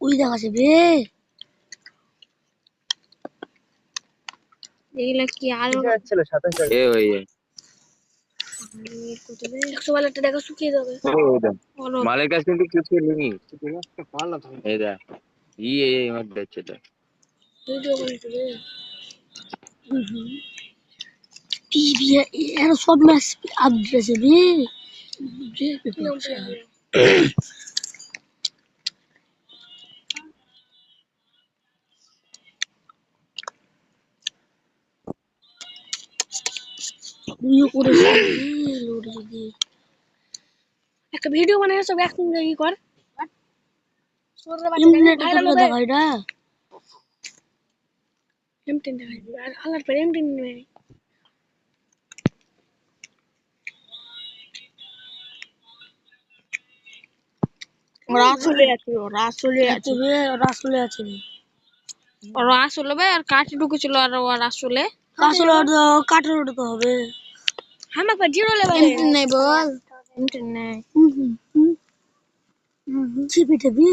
ওই দেখাছে বে এগুলা কি আরো ছিল 27 এ ওই 100 বালারটা দেখা শুকিয়ে যাবে মালের কাছ থেকে কিছু নিনি এই দেখ এই আমার দেখছে তো ভিডিও বানাইতে বে টিভি এর সব ম্যাচ আপডেট আছে বে ভিডিও করে লোড যদি একটা ভিডিও বানায় সব একসঙ্গে কি কর সোরে বাচ্চা ভাইরাল হবে ভাইরা M10 দেখাই আর আলার পরে M10 নেই রাসুলে আছে রাসুলে আছে রাসুলে আছে রাসুলে ভাই আর কাটি ঢুকেছিল আর রাসুলে রাসুলে কাটের ওটা তো হবে হামাক পা জিরো লেভেল M10 নাই বল M10 নাই জিপিটা বি